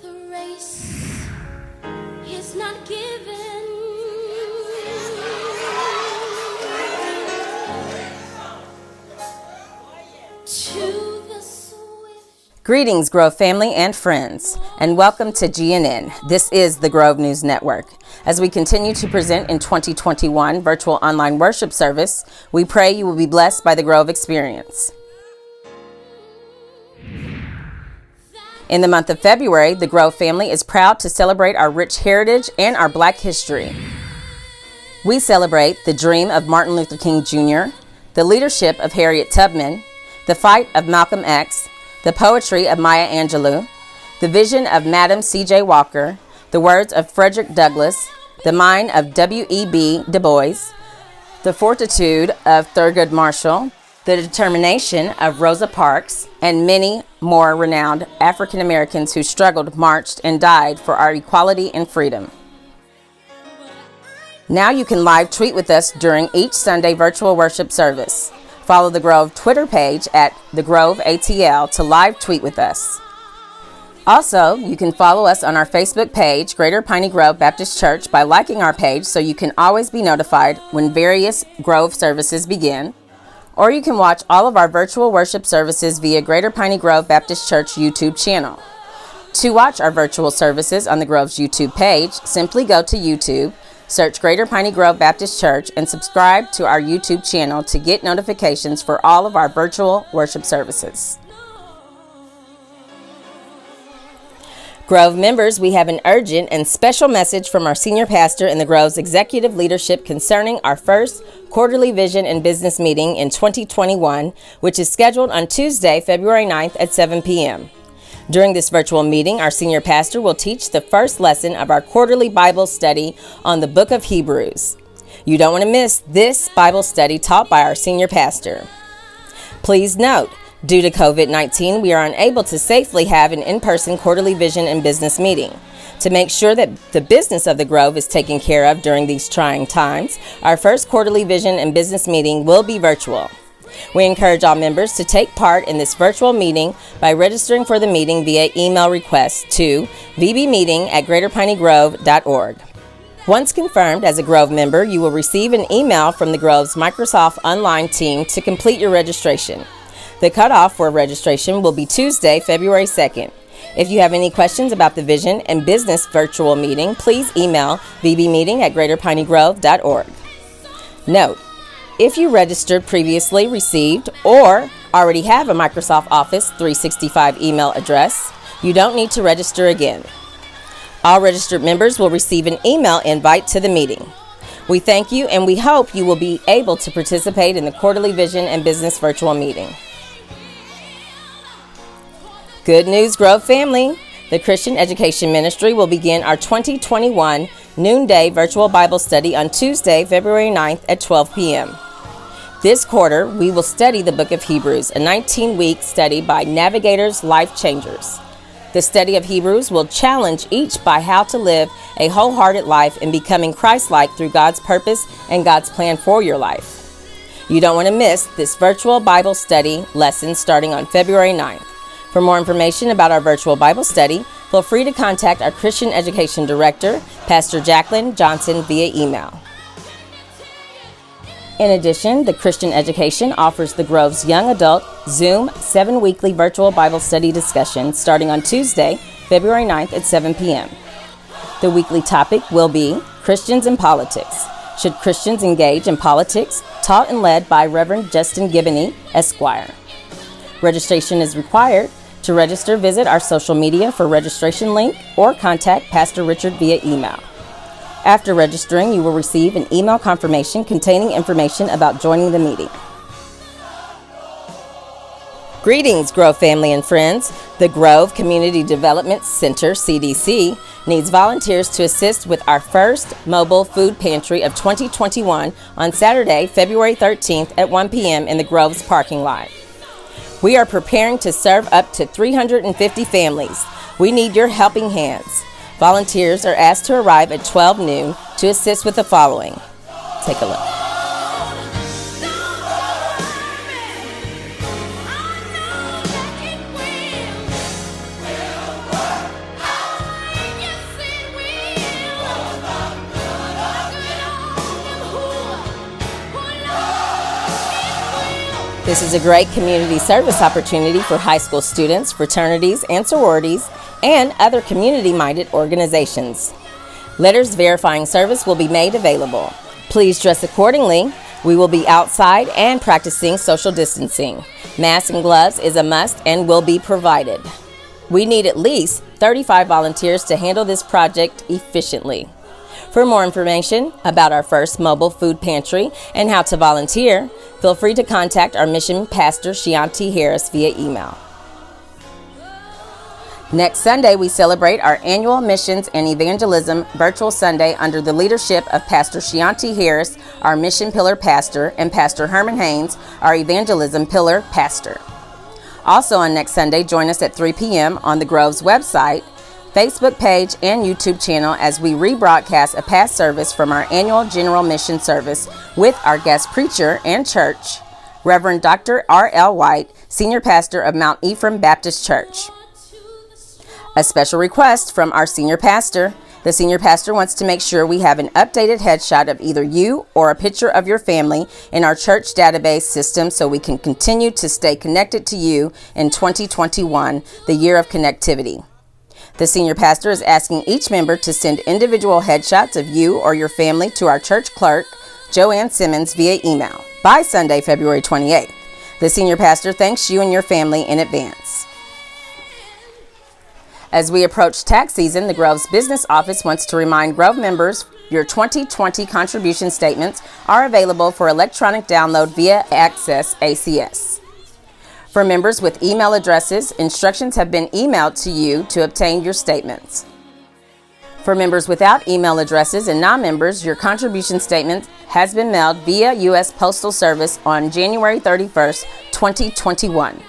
The race is not given to the swift. Greetings, Grove family and friends, and welcome to GNN. This is the Grove News Network. As we continue to present in 2021 virtual online worship service, we pray you will be blessed by the Grove experience. In the month of February, the Grove family is proud to celebrate our rich heritage and our Black history. We celebrate the dream of Martin Luther King Jr., the leadership of Harriet Tubman, the fight of Malcolm X, the poetry of Maya Angelou, the vision of Madam C.J. Walker, the words of Frederick Douglass, the mind of W.E.B. Du Bois, the fortitude of Thurgood Marshall, the determination of Rosa Parks, and many more renowned African Americans who struggled, marched, and died for our equality and freedom. Now you can live tweet with us during each Sunday virtual worship service. Follow the Grove Twitter page at The Grove ATL to live tweet with us. Also, you can follow us on our Facebook page, Greater Piney Grove Baptist Church, by liking our page so you can always be notified when various Grove services begin. Or you can watch all of our virtual worship services via Greater Piney Grove Baptist Church YouTube channel. To watch our virtual services on the Grove's YouTube page, simply go to YouTube, search Greater Piney Grove Baptist Church, and subscribe to our YouTube channel to get notifications for all of our virtual worship services. Grove members, we have an urgent and special message from our senior pastor and the Grove's executive leadership concerning our first quarterly vision and business meeting in 2021, which is scheduled on Tuesday, February 9th at 7 p.m. During this virtual meeting, our senior pastor will teach the first lesson of our quarterly Bible study on the book of Hebrews. You don't want to miss this Bible study taught by our senior pastor. Please note, due to COVID-19, we are unable to safely have an in-person quarterly vision and business meeting. To make sure that the business of the Grove is taken care of during these trying times, our first quarterly vision and business meeting will be virtual. We encourage all members to take part in this virtual meeting by registering for the meeting via email request to vbmeeting@greaterpineygrove.org. Once confirmed as a Grove member, you will receive an email from the Grove's Microsoft Online team to complete your registration. The cutoff for registration will be Tuesday, February 2nd. If you have any questions about the Vision and Business virtual meeting, please email vbmeeting@greaterpineygrove.org. Note, if you registered previously, received, or already have a Microsoft Office 365 email address, you don't need to register again. All registered members will receive an email invite to the meeting. We thank you and we hope you will be able to participate in the quarterly Vision and Business virtual meeting. Good news, Grove family! The Christian Education Ministry will begin our 2021 noonday virtual Bible study on Tuesday, February 9th at 12 p.m. This quarter, we will study the book of Hebrews, a 19-week study by Navigators Life Changers. The study of Hebrews will challenge each by how to live a wholehearted life in becoming Christ-like through God's purpose and God's plan for your life. You don't want to miss this virtual Bible study lesson starting on February 9th. For more information about our virtual Bible study, feel free to contact our Christian Education Director, Pastor Jacqueline Johnson, via email. In addition, the Christian Education offers the Grove's Young Adult Zoom 7-weekly virtual Bible study discussion starting on Tuesday, February 9th at 7 p.m. The weekly topic will be Christians in Politics. Should Christians engage in politics? Taught and led by Reverend Justin Giboney, Esquire. Registration is required. To register, visit our social media for registration link or contact Pastor Richard via email. After registering, you will receive an email confirmation containing information about joining the meeting. Greetings, Grove family and friends. The Grove Community Development Center, CDC, needs volunteers to assist with our first mobile food pantry of 2021 on Saturday, February 13th at 1 p.m. in the Grove's parking lot. We are preparing to serve up to 350 families. We need your helping hands. Volunteers are asked to arrive at 12 noon to assist with the following. Take a look. This is a great community service opportunity for high school students, fraternities and sororities, and other community-minded organizations. Letters verifying service will be made available. Please dress accordingly. We will be outside and practicing social distancing. Masks and gloves is a must and will be provided. We need at least 35 volunteers to handle this project efficiently. For more information about our first mobile food pantry and how to volunteer, feel free to contact our mission pastor, Shianti Harris, via email. Next Sunday, we celebrate our annual Missions and Evangelism Virtual Sunday under the leadership of Pastor Shianti Harris, our Mission Pillar Pastor, and Pastor Herman Haynes, our Evangelism Pillar Pastor. Also on next Sunday, join us at 3 p.m. on the Grove's website, Facebook page, and YouTube channel as we rebroadcast a past service from our annual General Mission Service with our guest preacher and church, Reverend Dr. R.L. White, Senior Pastor of Mount Ephraim Baptist Church. A special request from our senior pastor. The senior pastor wants to make sure we have an updated headshot of either you or a picture of your family in our church database system so we can continue to stay connected to you in 2021, the year of connectivity. The senior pastor is asking each member to send individual headshots of you or your family to our church clerk, Joanne Simmons, via email by Sunday, February 28th. The senior pastor thanks you and your family in advance. As we approach tax season, the Grove's business office wants to remind Grove members your 2020 contribution statements are available for electronic download via Access ACS. For members with email addresses, instructions have been emailed to you to obtain your statements. For members without email addresses and non-members, your contribution statement has been mailed via U.S. Postal Service on January 31st, 2021.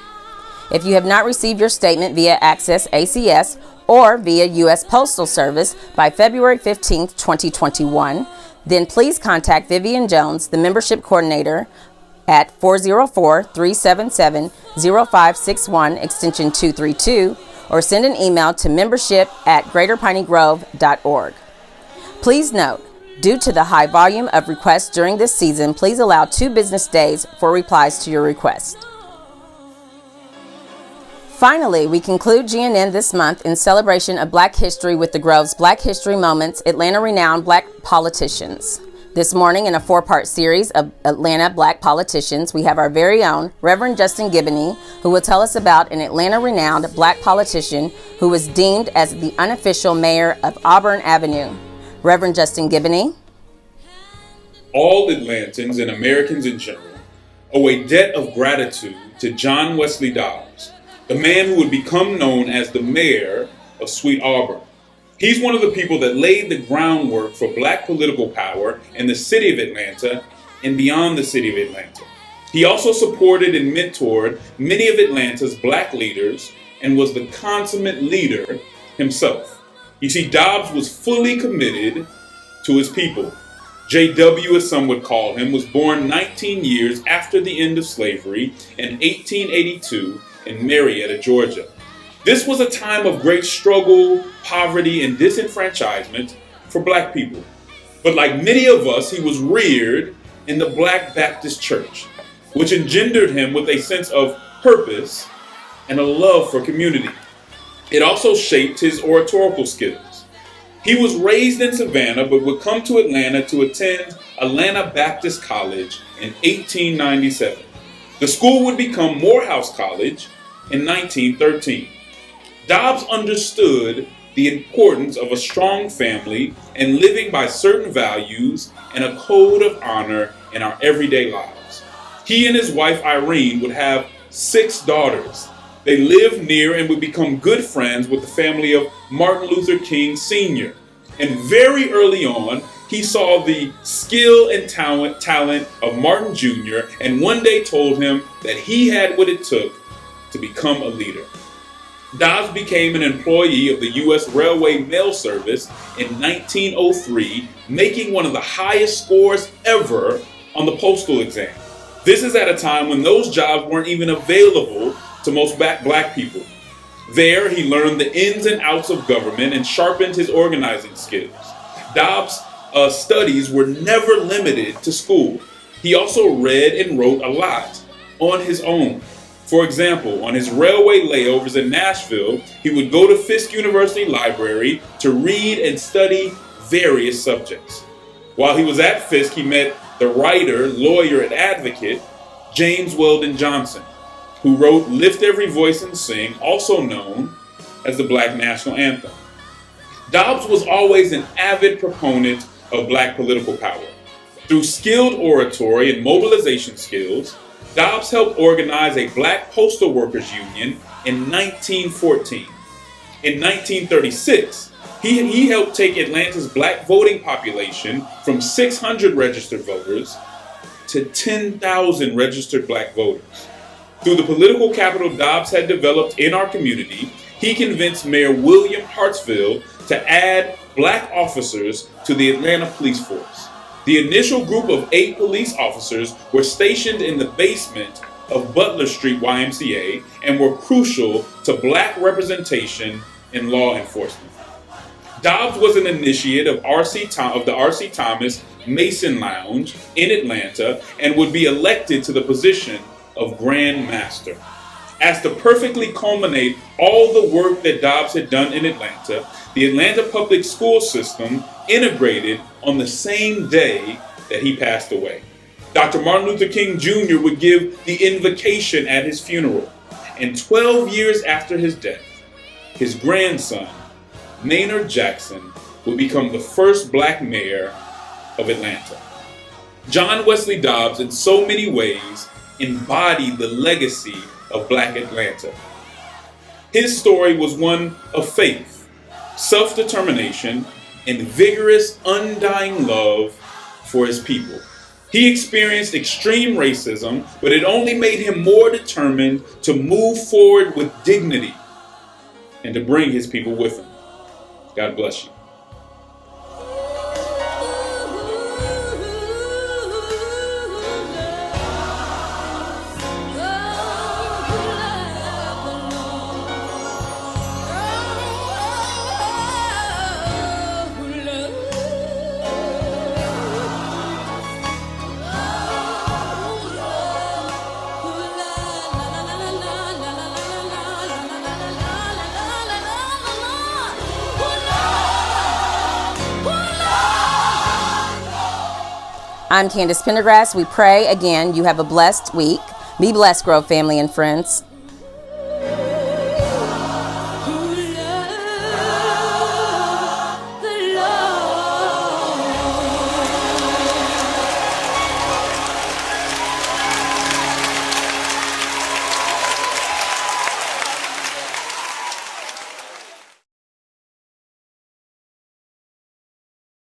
If you have not received your statement via Access ACS or via U.S. Postal Service by February 15, 2021, then please contact Vivian Jones, the membership coordinator, at 404-377-0561, extension 232, or send an email to membership@greaterpineygrove.org. Please note, due to the high volume of requests during this season, please allow 2 business days for replies to your request. Finally, we conclude GNN this month in celebration of Black History with the Grove's Black History Moments, Atlanta-renowned Black politicians. This morning, in a 4-part series of Atlanta Black politicians, we have our very own Reverend Justin Giboney, who will tell us about an Atlanta-renowned Black politician who was deemed as the unofficial mayor of Auburn Avenue. Reverend Justin Giboney. All Atlantans and Americans in general owe a debt of gratitude to John Wesley Dobbs, the man who would become known as the mayor of Sweet Auburn. He's one of the people that laid the groundwork for Black political power in the city of Atlanta and beyond the city of Atlanta. He also supported and mentored many of Atlanta's Black leaders and was the consummate leader himself. You see, Dobbs was fully committed to his people. J.W., as some would call him, was born 19 years after the end of slavery in 1882 in Marietta, Georgia. This was a time of great struggle, poverty, and disenfranchisement for Black people. But like many of us, he was reared in the Black Baptist Church, which engendered him with a sense of purpose and a love for community. It also shaped his oratorical skills. He was raised in Savannah, but would come to Atlanta to attend Atlanta Baptist College in 1897. The school would become Morehouse College in 1913. Dobbs understood the importance of a strong family and living by certain values and a code of honor in our everyday lives. He and his wife Irene would have 6 daughters. They lived near and would become good friends with the family of Martin Luther King Sr. And very early on, he saw the skill and talent of Martin Jr. and one day told him that he had what it took to become a leader. Dobbs became an employee of the U.S. Railway Mail Service in 1903, making one of the highest scores ever on the postal exam. This is at a time when those jobs weren't even available to most Black people. There, he learned the ins and outs of government and sharpened his organizing skills. Dobbs' studies were never limited to school. He also read and wrote a lot. on his own. For example, on his railway layovers in Nashville, he would go to Fisk University Library to read and study various subjects. While he was at Fisk, he met the writer, lawyer, and advocate James Weldon Johnson, who wrote Lift Every Voice and Sing, also known as the Black National Anthem. Dobbs was always an avid proponent of black political power. Through skilled oratory and mobilization skills, Dobbs helped organize a black postal workers union in 1914. In 1936, he helped take Atlanta's black voting population from 600 registered voters to 10,000 registered black voters. Through the political capital Dobbs had developed in our community, he convinced Mayor William Hartsfield to add black officers to the Atlanta police force. The initial group of 8 police officers were stationed in the basement of Butler Street YMCA and were crucial to black representation in law enforcement. Dobbs was an initiate of the R.C. Thomas Mason Lounge in Atlanta and would be elected to the position of Grand Master. As to perfectly culminate all the work that Dobbs had done in Atlanta, the Atlanta public school system integrated on the same day that he passed away. Dr. Martin Luther King Jr. would give the invocation at his funeral, and 12 years after his death, his grandson, Maynard Jackson, would become the first black mayor of Atlanta. John Wesley Dobbs, in so many ways, embodied the legacy of black Atlanta. His story was one of faith, self-determination, and vigorous, undying love for his people. He experienced extreme racism, but it only made him more determined to move forward with dignity and to bring his people with him. God bless you. I'm Candace Pendergrass. We pray again you have a blessed week. Be blessed, Grove family and friends.